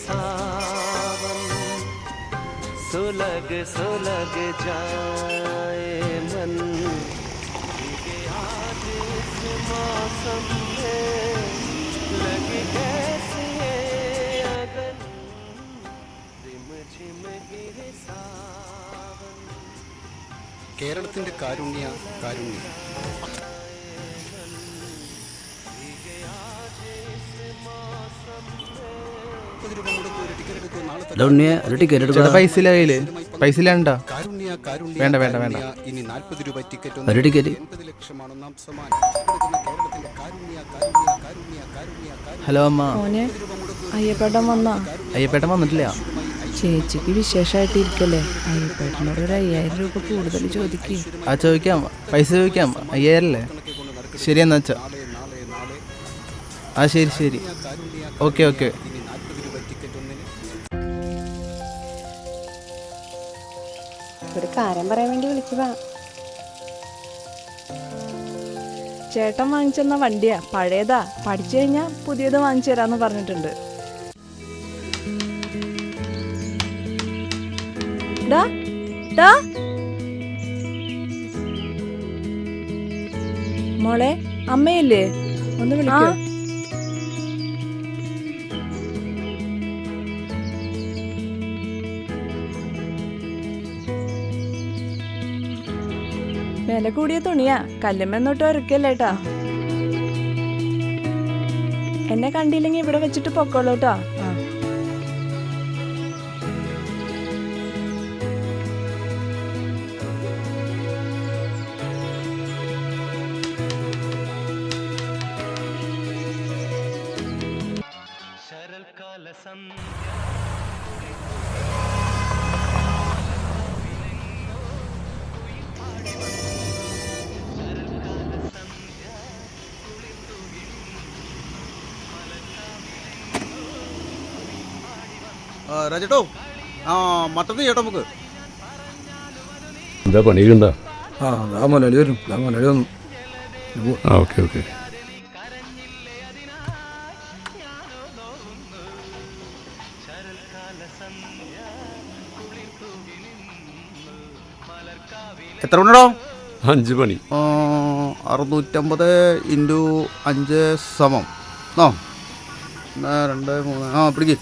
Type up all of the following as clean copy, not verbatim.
सावन सुलग सुलग जाए मन भीगे आज इस मौसम में लगी कैसी है अगन रिम झिम गिरे सावन കേരളത്തിന്റെ കാരുണ്യ കാരുണ്യം 40 രൂപ മുടക്കി ഒരു ടിക്കറ്റ് എടുക്കൂ. നാളെ ചേട്ടാ പൈസ ഇല്ല കയ്യില്. പൈസ ഇല്ലാണ്ടാ? കാരുണ്യ കാരുണ്യ വേണ്ട വേണ്ട വേണ്ട. ഇനി 40 രൂപ ടിക്കറ്റ് ഒരു ടിക്കറ്റ് 80 ലക്ഷമാണ് ഒന്നാം സമ്മാനം. കേരളത്തിന്റെ കാരുണ്യ കാരുണ്യ കാരുണ്യ കാരുണ്യ കാരുണ്യ. ഹലോ അമ്മ. മോനെ അയ്യപ്പേട്ടൻ വന്നാ? അയ്യപ്പേട്ടൻ വന്നിട്ടില്ല. ചേച്ചിക്ക് വിശേഷമായിട്ടിരിക്കല്ലേ, അയ്യപ്പേട്ടനോട് ഒരു 5000 രൂപ കൂടുതൽ ചോദിക്കും. ആ ചോദിക്കാം, പൈസ ചോദിക്കാം. 5000 അല്ലേ? ശരി എന്നാ വെച്ചാ. ആ ശരി ശരി, ഓക്കെ ഓക്കെ. ഒരു കാര്യം പറയാൻ വേണ്ടി വിളിച്ചതാ. ചേട്ടൻ വാങ്ങിച്ചെന്ന വണ്ടിയാ, പഴയതാ. പഠിച്ചു കഴിഞ്ഞാ പുതിയത് വാങ്ങിച്ചു തരാന്ന് പറഞ്ഞിട്ടുണ്ട്. ഡാ ഡാ മോളെ, അമ്മയില്ലേ? ഒന്ന് വിളിക്കോ? വില കൂടിയ തുണിയാ, കല്ലുമെന്നോട്ട് ഒരുക്കല്ലേട്ടാ. എന്നെ കണ്ടില്ലെങ്കിൽ ഇവിടെ വെച്ചിട്ട് പൊക്കോളൂട്ടാ. രാജേട്ടോ, ആ മട്ടന്ന് ചേട്ടോ നമുക്ക്. എന്താ പണിയുണ്ടോ? ആ മുതലാളി വരും. മുതലാളി വന്നു. Okay okay. എത്ര മണിടോ? 5 മണി. 650 × 5 സമം 1 2 3. ആ പിടിക്ക്.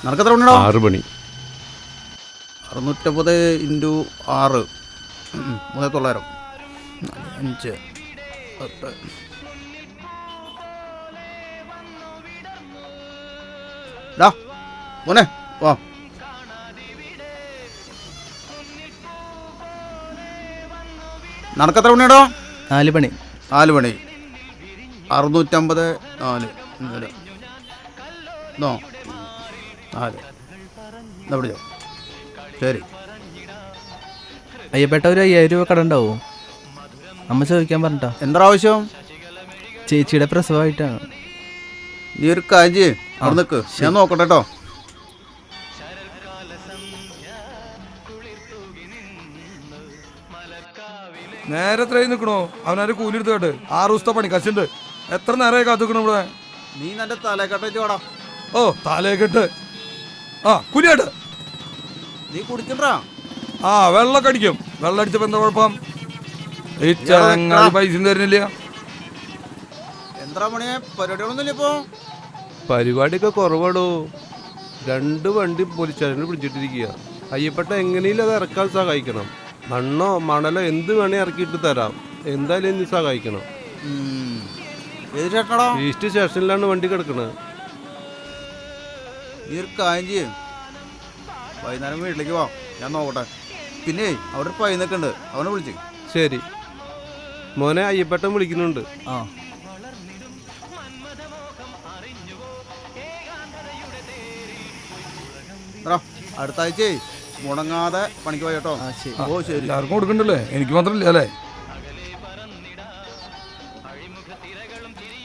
നിനക്കെത്ര മണിടോ? 6 മണി. 650 × 6 3900 5 10. ഡാ മോനെ വാ. നിനക്കെത്ര മണിയാടോ? 4 മണി. 4 മണി. 650 4 4 പിടിച്ചോ. ശരി. അയ്യപ്പേട്ട ഒരു 5000 രൂപ കട ഉണ്ടാവോ? അമ്മ ചോദിക്കാൻ പറഞ്ഞിട്ടാ. എന്താ ആവശ്യം? ചേച്ചിയുടെ പ്രസവമായിട്ടാണ്. നീ ഒരു കാര്യം ചെയ്യ്, അവിടെ നിൽക്ക്, ഞാൻ നോക്കട്ടെ കേട്ടോ. നേരെ എത്രയായി നിൽക്കണോ? അവനാര് കൂലി എടുത്ത് കേട്ട് 6 ദിവസത്തെ പണി കശുണ്ട്. എത്ര നേരമായി കാത്തുക്കണോ ഇവിടെ? നീ നിന്റെ തലക്കെട്ടേക്ക് വാടാ. ഓ തലയെക്കെട്ട്. ആ കൂലിയാട്ട്. നീ കുടിക്കണ്ടാ? ആ വെള്ളമൊക്കെ അടിക്കും. വെള്ളം അടിച്ചപ്പോ എന്താ കുഴപ്പം? ഈ ചങ്ങാതി പൈസ തരുന്നില്ല. എന്താ മണിയെ പരിപാടികളൊന്നുമില്ല ഇപ്പോ? പരിപാടിയൊക്കെ കുറവാടോ. 2 വണ്ടി പോലീസുകാരനെ പിടിച്ചിട്ടിരിക്കുക. അയ്യപ്പെട്ട എങ്ങനെയും അത് ഇറക്കാൻ സഹായിക്കണം. മണ്ണോ മണലോ എന്ത് വേണേ ഇറക്കിയിട്ട് തരാം. എന്തായാലും എന്ത് സഹായിക്കണം. ഈസ്റ്റ് സ്റ്റേഷനിലാണ് വണ്ടി കിടക്കണത്. നീ ഒരു കാര്യം ചെയ്യും, വൈകുന്നേരം വീട്ടിലേക്ക് വാ, ഞാൻ നോക്കട്ടെ. പിന്നെ അവിടെ ഒരു പയ്യനൊക്കെ ഉണ്ട്, അവനെ വിളിച്ച്. ശരി മോനെ, അയ്യപ്പെട്ടൻ വിളിക്കുന്നുണ്ട്. ആ അടുത്ത ആഴ്ച മുടങ്ങാതെ പണിക്ക് പോയി കേട്ടോ. ഓ ശരി. എല്ലാവർക്കും കൊടുക്കണ്ടല്ലേ, എനിക്ക് മാത്രമില്ല അല്ലേ?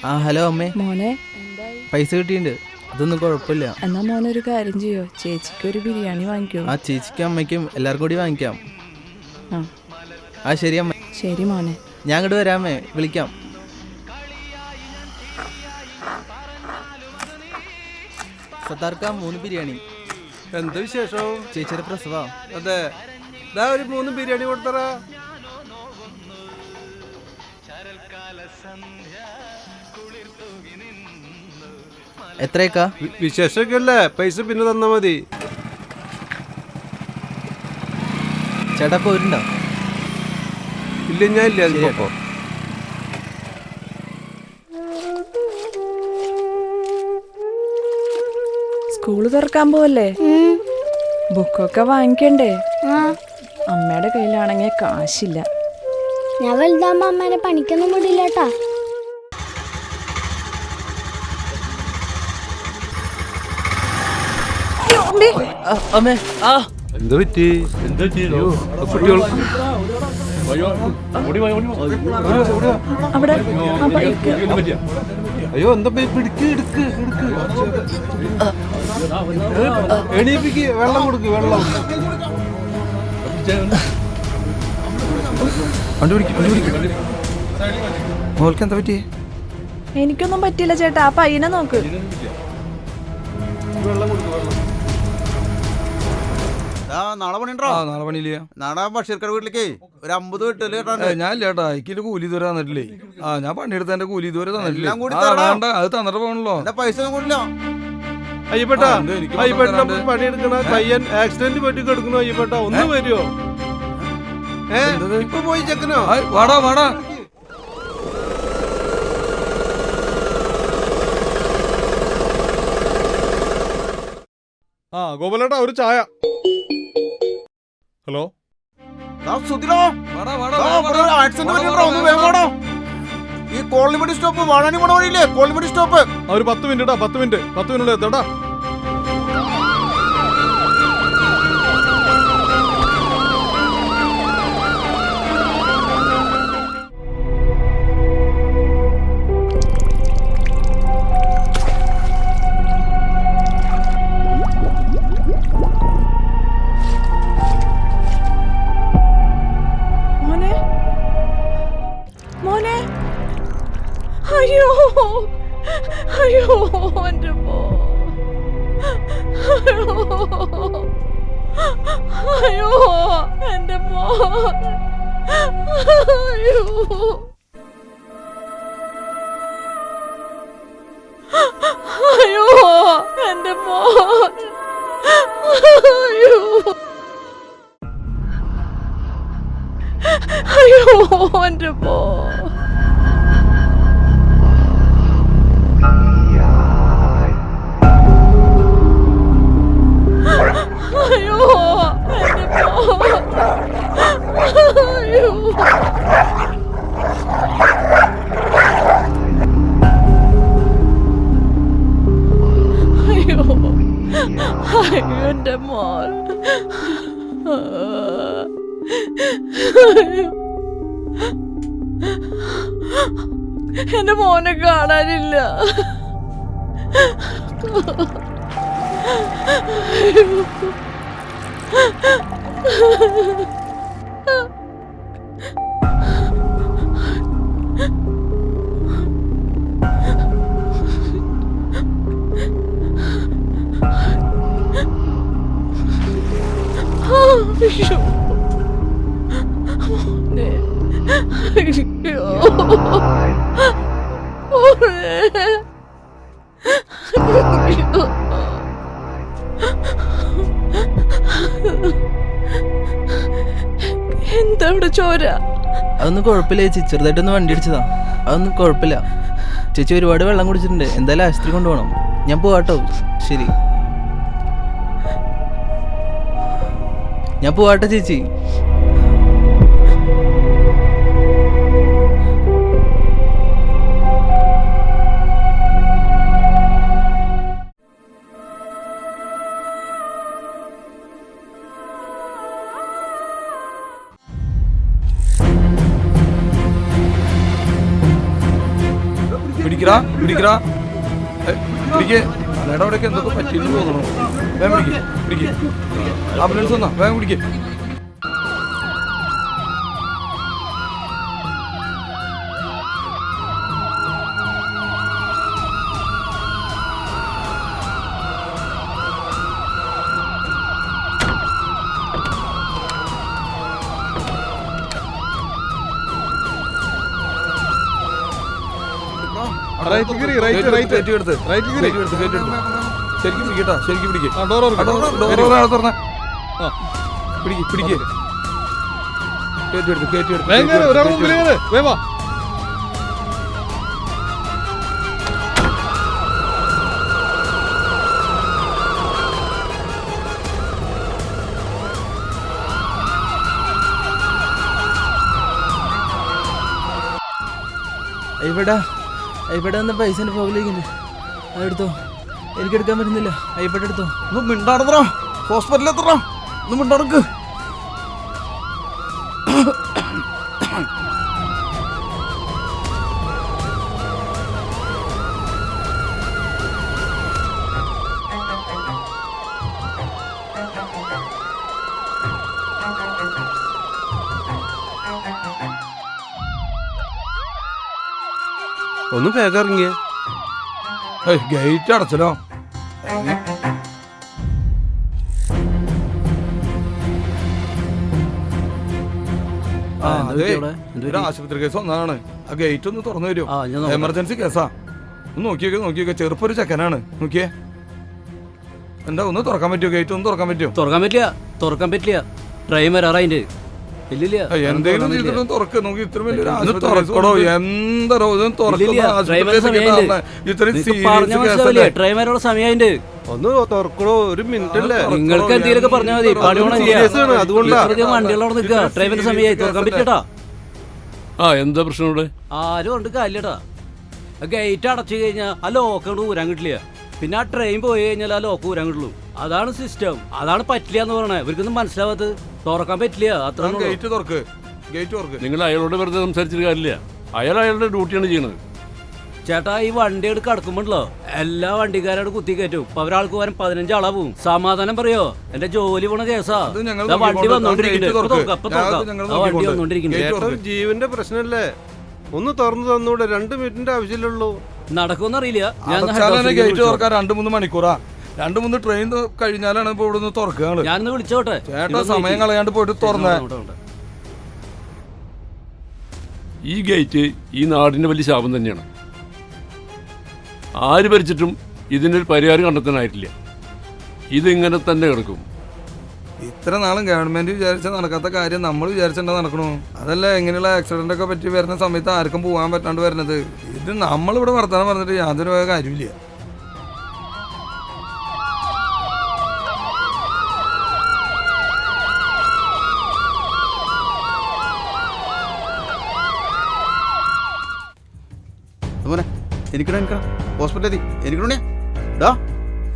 ആ ഹലോ അമ്മേ. മോനെ പൈസ കിട്ടിയിട്ടുണ്ട്, അതൊന്നും കുഴപ്പമില്ല. എന്നാ മോനൊരു കാര്യം ചെയ്യോ, ചേച്ചിക്ക് ഒരു ബിരിയാണി വാങ്ങിക്കോ. ആ ചേച്ചിക്കും അമ്മയ്ക്കും എല്ലാവർക്കും കൂടി വാങ്ങിക്കാം. ആ ശരി അമ്മ. ശരി മോനെ, ഞാൻ അങ്ങോട്ട് വരാമേ, വിളിക്കാം. സത്താർക്ക 3 ബിരിയാണി. എന്താ വിശേഷം? ചേച്ചിയുടെ പ്രസവാ. അതെ, ഇതാ ഒരു 3 ബിരിയാണി കൊടുത്തറ. എത്രയൊക്കെ? വിശേഷമൊക്കെ അല്ലേ, പൈസ പിന്നെ തന്നാ മതി. ചേട്ടാ പോയിട്ടുണ്ടോ? ഇല്ല, ഞാൻ ഇല്ല. അതിപ്പോ സ്കൂള് തുറക്കാൻ പോവല്ലേ, ബുക്കൊക്കെ വാങ്ങിക്കണ്ടേ? അമ്മയുടെ കയ്യിലാണെങ്കിൽ കാശില്ല. ഞാൻ വലുതാകുമ്പോ അമ്മേനെ പണിക്കൊന്നും വിടില്ല കേട്ടാ. അമ്മേ, ആ എന്താ പറ്റി? കുട്ടികൾ അവിടെ ആ ബൈക്ക്. അയ്യോ, എന്താ പിടിക്ക്, എടുക്ക്. എണീപ്പിക്ക്, വെള്ളം കൊടുക്ക്, വെള്ളം. മോൾക്ക് എന്താ പറ്റിയേ? എനിക്കൊന്നും പറ്റില്ല ചേട്ടാ, ആ പയ്യനെ നോക്ക്. വെള്ളം കൊടുക്ക്, വെള്ളം. നാളെ പണിയുണ്ടോ? നാളെ പണിയില്ല. നാളെ ബഷീർക്കട വീട്ടിലേക്ക് ഒരു 50 കിട്ടല് കേട്ടോ. ഞാൻ ഇല്ലേട്ടാ, എനിക്ക് കൂലി ഇതുവരെ തന്നിട്ടില്ലേ. ഞാൻ പണിയെടുത്ത എന്റെ കൂലി ഇതുവരെ തന്നിട്ടില്ലേ. എല്ലാം കൂടി തരാം. വേണ്ട, അത് തന്നിട്ട് പോകണല്ലോ. എന്റെ പൈസ ഒന്നും കൊണ്ടില്ല. അയ്യപ്പേട്ട, അയ്യപ്പേട്ട പണിയെടുക്കണ പയ്യൻ ആക്സിഡന്റ് പറ്റി കിടക്കണോ? അയ്യപ്പേട്ട ഒന്ന് വരുമോ? ഇപ്പൊ പോയി ചെക്കനോ? വാടാ. ഗോപാലേട്ടാ, ഒരു ചായ. ഹലോ, ഈ കോളിമടി സ്റ്റോപ്പ് വാഴാനി പോണ വഴിയില്ലേ? കോളിമടി സ്റ്റോപ്പ്. ഒരു 10 മിനിറ്റ് 10 മിനിറ്റ് എത്താട്ടാ. മോനെ, അയ്യോ എൻ്റെ മോ, അയ്യോ എൻ്റെ മോ, അയ്യോ എൻ്റെ മോ, അയ്യോ എൻ്റെ മോ. അയ്യോ എൻ്റെ മോ, അയ്യോ. അയ്യോ എൻ്റെ മോൻ. എന്റെ മോനെ കാണാനില്ല. എന്താ ഇവിടെ ചോര? അതൊന്നും കുഴപ്പമില്ല ചേച്ചി, ചെറുതായിട്ടൊന്ന് വണ്ടി അടിച്ചതാ. അതൊന്നും കുഴപ്പമില്ല ചേച്ചി. ഒരുപാട് വെള്ളം കുടിച്ചിട്ടുണ്ട്. എന്തായാലും ആശുപത്രി കൊണ്ടുപോകണം. ഞാൻ പോവാട്ടോ. ശരി, ഞാൻ പോവാട്ടോ ചേച്ചി. പിടിക്കടാ. അവിടേക്ക് എന്തൊക്കെ പറ്റിയെന്ന് തോന്നണോ? വേഗം പിടിക്ക്. ആംബുലൻസ് വന്നാ, വേഗം പിടിക്ക്. റൈറ്റ് കയറി റൈറ്റ് റൈറ്റ് കയറ്റി എടുത്ത് റൈറ്റ് കയറി ശരിക്കും പിടിക്കട്ടാ, ശരിക്കും പിടിക്കും. ആ ഡോർ തുറന്ന പിടിക്ക് കയറ്റി വേഗം ഒരാൾ മുമ്പിൽ കയറ് വേവാ. ഇവിടെ ഒന്ന് പൈസ പോകില്ലേക്കുണ്ട്. അതെടുത്തോ, എനിക്കെടുക്കാൻ പറ്റുന്നില്ല. ഇവിടെ എടുത്തോ. ഒന്ന് മിണ്ടാടത്തറ, ഹോസ്പിറ്റലിൽ എത്തറ, ഒന്ന് മിണ്ടാടക്ക്. ഒന്ന് വേഗം ഇറങ്ങിയേ. ഗേറ്റ് അടച്ചല്ലോ. ഒരു ആശുപത്രി കേസ് വന്നതാണ്. ആ ഗേറ്റ് ഒന്ന് തുറന്നു തരുമോ? എമർജൻസി കേസാ. ഒന്ന് നോക്കിയൊക്കെ ചെറുപ്പൊരു ചെക്കനാണ്. നോക്കിയേ, എന്താ ഒന്ന് തുറക്കാൻ പറ്റുമോ? ഗേറ്റ് ഒന്ന് തുറക്കാൻ പറ്റുമോ? തുറക്കാൻ പറ്റില്ല. ട്രെയിൻ വരാറായിണ്ട്. എന്തെങ്കിലും ചെയ്തിട്ട് തുറക്ക്. നോക്കി ഇത്ര വലിയൊരു തുറക്കടോ. എന്താ ഡ്രൈവറുടെ സമയമായിട്ട് ഒന്ന് തുറക്കണോ, ഒരു മിനിറ്റ് അല്ലേ. നിങ്ങൾക്ക് എന്തെങ്കിലുമൊക്കെ പറഞ്ഞാൽ മതി. അതുകൊണ്ടാണ് വണ്ടികളോട് നിൽക്കുക. ഡ്രൈവറിന്റെ സമയമായി തുറക്കാൻ പറ്റില്ലട്ടാ. എന്താ പ്രശ്നം ഇവിടെ? ആരും കൊണ്ട് കാര്യട്ടാ. ഗേറ്റ് അടച്ചു കഴിഞ്ഞാൽ ആ ലോക്ക് കൊണ്ട് ഊരാൻ കിട്ടില്ല. പിന്നെ ആ ട്രെയിൻ പോയി കഴിഞ്ഞാൽ ആ ലോക്ക് ഊരാൻ കിട്ടുള്ളൂ. അതാണ് സിസ്റ്റം. അതാണ് പറ്റില്ല എന്ന് പറയണേ. ഇവർക്കൊന്നും മനസ്സിലാവാത്തത്. തുറക്കാൻ പറ്റില്ല. അത്ര ഗേറ്റ് തുറക്ക്, ഗേറ്റ് തുറക്ക്. നിങ്ങൾ അയാളോട് വെറുതെ സംസാരിച്ചിട്ട് കാര്യമില്ല. അയാളുടെ ഡ്യൂട്ടിയാണ് ചെയ്യണത്. ചേട്ടാ, ഈ വണ്ടി എടുത്ത് കടക്കുമ്പോഴല്ലോ എല്ലാ വണ്ടിക്കാരോട് കുത്തി കയറ്റും. അപ്പൊ ഒരാൾക്ക് വരാൻ 15 ആളാ പോവും. സമാധാനം പറയോ? എന്റെ ജോലി പോണ കേസാ. വണ്ടി വന്നോണ്ടിരിക്കുന്നു. ജീവന്റെ പ്രശ്നല്ലേ, ഒന്ന് തുറന്നു തന്നൂടെ? 2 മിനിറ്റിന്റെ ആവശ്യമില്ലുള്ളൂ. നടക്കുമെന്നറിയില്ല. ഗേറ്റ് തുറക്കാൻ 2-3 മണിക്കൂറാ. 2-3 ട്രെയിൻ കഴിഞ്ഞാലാണ് ഇപ്പൊ ഇവിടെ നിന്ന് തുറക്കുക. ഞാനൊന്ന് വിളിച്ചോട്ടെ. ചേട്ടാ, സമയം കളയാണ്ട് പോയിട്ട് തുറന്നേ. ഈ ഗേറ്റ് ഈ നാടിന്റെ വലിയ ശാപം തന്നെയാണ്. ആര് ഭരിച്ചിട്ടും ഇതിനൊരു പരിഹാരം കണ്ടെത്താനായിട്ടില്ല. ഇതിങ്ങനെ തന്നെ കിടക്കും. ഇത്ര നാളും ഗവൺമെന്റ് വിചാരിച്ച നടക്കാത്ത കാര്യം നമ്മൾ വിചാരിച്ചെന്താ നടക്കണു? അതല്ല, എങ്ങനെയുള്ള ആക്സിഡന്റ് ഒക്കെ പറ്റി വരുന്ന സമയത്ത് ആർക്കും പോകാൻ പറ്റാണ്ട് വരുന്നത്. ഇത് നമ്മളിവിടെ വർത്താനം പറഞ്ഞിട്ട് യാതൊരു കാര്യമില്ല. എനിക്കടാ ഹോസ്പിറ്റലിൽ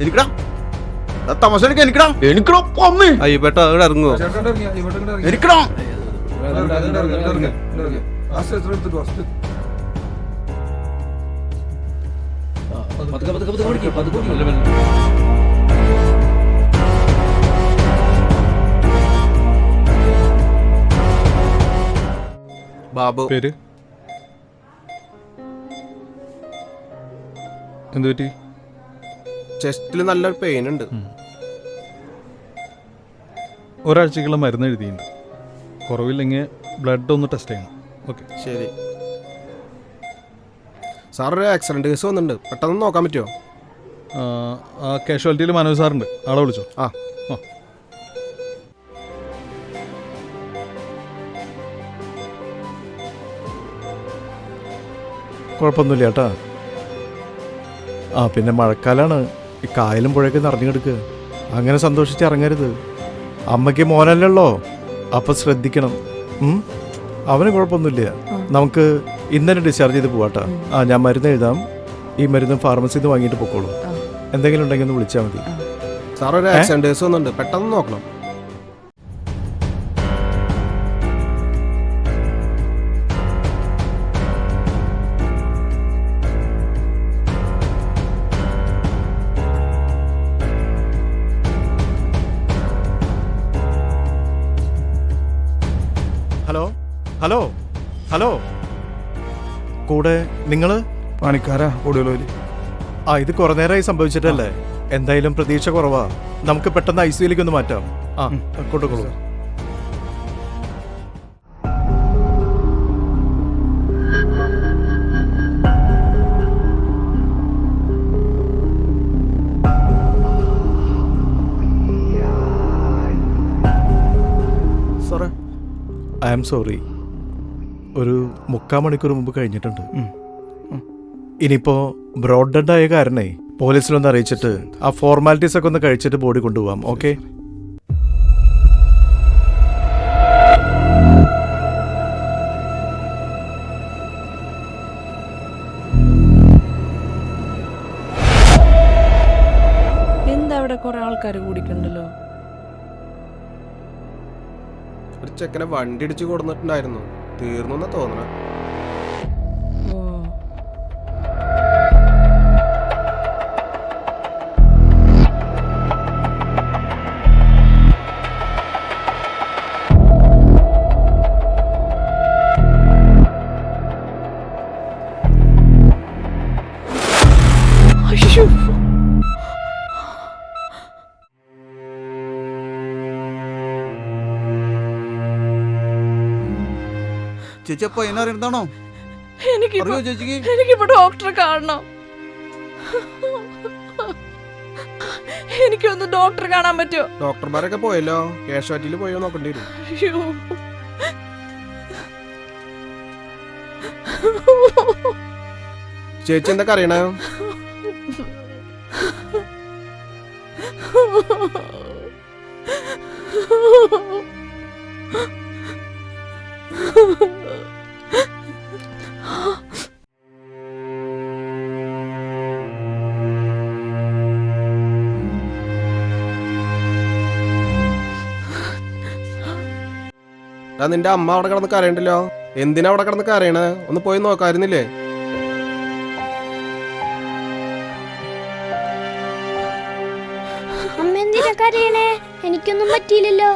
എനിക്കടാ തമാശ എനിക്കടാ അയ്യപ്പേട്ട അവിടെ ഇറങ്ങുവോ? എനിക്കടാ ബാബു. പേര് എന്ത് പറ്റി? ചെസ്റ്റിൽ നല്ലൊരു പെയിൻ ഉണ്ട്. ഒരാഴ്ചക്കുള്ള മരുന്ന് എഴുതിയിട്ടുണ്ട്. കുറവില്ലെങ്കിൽ ബ്ലഡ് ഒന്ന് ടെസ്റ്റ് ചെയ്യണം. ഓക്കെ, ശരി. സാർ, ഒരു ആക്സിഡന്റ് കേസ് വന്നിട്ടുണ്ട്. പെട്ടെന്ന് നോക്കാൻ പറ്റുമോ? കാഷ്വാലിറ്റിയിൽ മനോജ് സാറുണ്ട്. ആളെ വിളിച്ചോ? ആ. കുഴപ്പമൊന്നുമില്ല ചേട്ടാ. പിന്നെ മഴക്കാലാണ്. ഈ കായലും പുഴയൊക്കെ നിറഞ്ഞു കിടക്കുക. അങ്ങനെ സന്തോഷിച്ച് ഇറങ്ങരുത്. അമ്മയ്ക്ക് മോനല്ലല്ലോ, അപ്പം ശ്രദ്ധിക്കണം. അവന് കുഴപ്പമൊന്നുമില്ല. നമുക്ക് ഇന്നലെ ഡിസ്ചാർജ് ചെയ്ത് പോവാട്ടാ. ഞാൻ മരുന്ന് എഴുതാം. ഈ മരുന്ന് ഫാർമസിയിൽ നിന്ന് വാങ്ങിയിട്ട് പൊക്കോളൂ. എന്തെങ്കിലും ഉണ്ടെങ്കിൽ ഒന്ന് വിളിച്ചാൽ മതി. സാർ, ഒരു ആക്സിഡന്റ് കേസ് വന്നിട്ടുണ്ട്. പെട്ടെന്ന് നോക്കണം. ഹലോ ഹലോ ഹലോ കൂടെ നിങ്ങള്? പണിക്കാരാ കൂടുതൽ. ഇത് കുറെ നേരമായി സംഭവിച്ചിട്ടല്ലേ? എന്തായാലും പ്രതീക്ഷ കുറവാ. നമുക്ക് പെട്ടെന്ന് ICUയിലേക്ക് ഒന്ന് മാറ്റാം. കൊണ്ടുകൊള്ളൂ. I am sorry. ഒരു 3/4 മണിക്കൂർ മുമ്പ് കഴിഞ്ഞിട്ടുണ്ട്. ഇനിയിപ്പോൾ ബ്രോഡ് ഡെഡ് ആയ കാരണേ പോലീസിലൊന്ന് അറിയിച്ചിട്ട് ആ ഫോർമാലിറ്റീസ് ഒക്കെ ഒന്ന് കഴിച്ചിട്ട് ബോഡി കൊണ്ടുപോകാം. ഓക്കെ? എന്താ അവിടെ കുറെ ആൾക്കാർ കൂടിക്കണ്ടല്ലോ. ഒരു ചെക്കനെ വണ്ടി ഇടിച്ച് കൊടുത്തിട്ടുണ്ടായിരുന്നു. തീർന്നു എന്നാ തോന്നണ. ഓ അയ്യോ. ചേച്ചി അപ്പൊ അതിനറിയണതാണോ? അറിയോ ചേച്ചിക്ക്? എനിക്കിപ്പോ ഡോക്ടറെ കാണണം. എനിക്കൊന്ന് ഡോക്ടറെ കാണാൻ പറ്റുമോ? ഡോക്ടർമാരൊക്കെ പോയല്ലോ. കാഷ്വാലിറ്റിയിൽ പോയോ നോക്കേണ്ടി വരും. അയ്യോ. ചേച്ചി എന്തൊക്കെ അറിയണേ? നിന്റെ അമ്മ അവിടെ കിടന്ന് കരയണ്ടല്ലോ. എന്തിനാ അവിടെ കിടന്ന് കരയണേ? ഒന്ന് പോയി നോക്കായിരുന്നില്ലേ? അമ്മ എന്തിനാ കരയണേ? എനിക്കൊന്നും പറ്റിയില്ലല്ലോ.